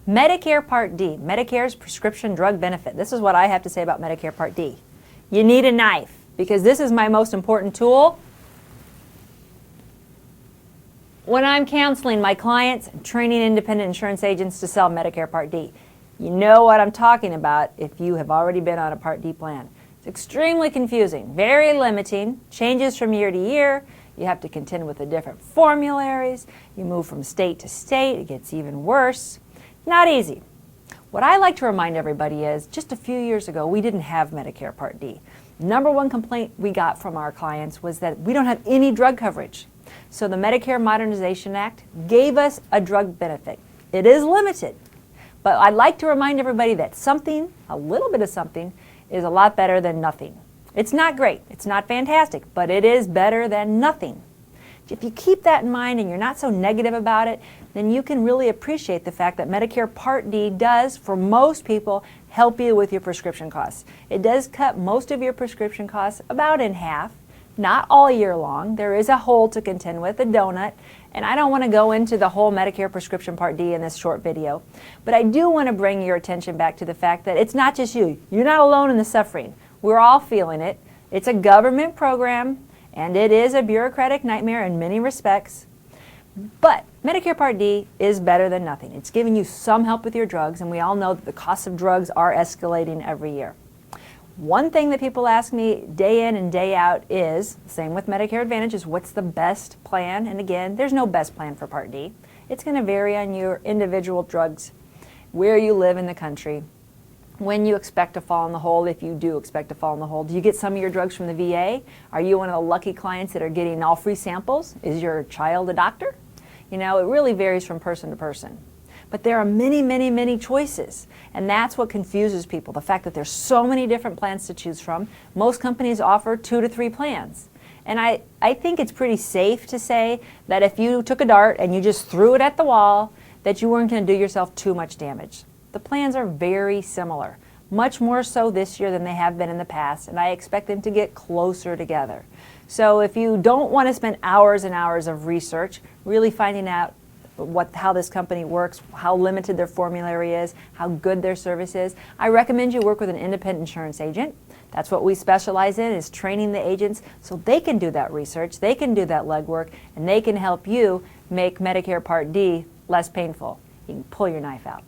Medicare Part D, Medicare's prescription drug benefit. This is what I have to say about Medicare Part D. You need a knife because this is my most important tool when I'm counseling my clients and training independent insurance agents to sell Medicare Part D. You know what I'm talking about if you have already been on a Part D plan. It's extremely confusing, very limiting, changes from year to year. You have to contend with the different formularies. You move from state to state. It gets even worse. Not easy. What I like to remind everybody is just a few years ago, we didn't have Medicare Part D. Number one complaint we got from our clients was that we don't have any drug coverage. So the Medicare Modernization Act gave us a drug benefit. It is limited, but I'd like to remind everybody that something, a little bit of something, is a lot better than nothing. It's not great, it's not fantastic, but it is better than nothing. If you keep that in mind and you're not so negative about it, then you can really appreciate the fact that Medicare Part D does, for most people, help you with your prescription costs. It does cut most of your prescription costs about in half, not all year long. There is a hole to contend with, a donut, and I don't want to go into the whole Medicare Prescription Part D in this short video, but I do want to bring your attention back to the fact that it's not just you. You're not alone in the suffering. We're all feeling it. It's a government program, and it is a bureaucratic nightmare in many respects. But Medicare Part D is better than nothing. It's giving you some help with your drugs, and we all know that the costs of drugs are escalating every year. One thing that people ask me day in and day out is, same with Medicare Advantage, is what's the best plan? And again, there's no best plan for Part D. It's going to vary on your individual drugs, where you live in the country, when you expect to fall in the hole, if you do expect to fall in the hole. Do you get some of your drugs from the VA? Are you one of the lucky clients that are getting all free samples? Is your child a doctor? You know, it really varies from person to person. But there are many, many, many choices. And that's what confuses people, the fact that there's so many different plans to choose from. Most companies offer 2 to 3 plans. And I think it's pretty safe to say that if you took a dart and you just threw it at the wall, that you weren't going to do yourself too much damage. The plans are very similar, much more so this year than they have been in the past, and I expect them to get closer together. So if you don't want to spend hours and hours of research really finding out how this company works, how limited their formulary is, how good their service is, I recommend you work with an independent insurance agent. That's what we specialize in, is training the agents so they can do that research, they can do that legwork, and they can help you make Medicare Part D less painful. You can pull your knife out.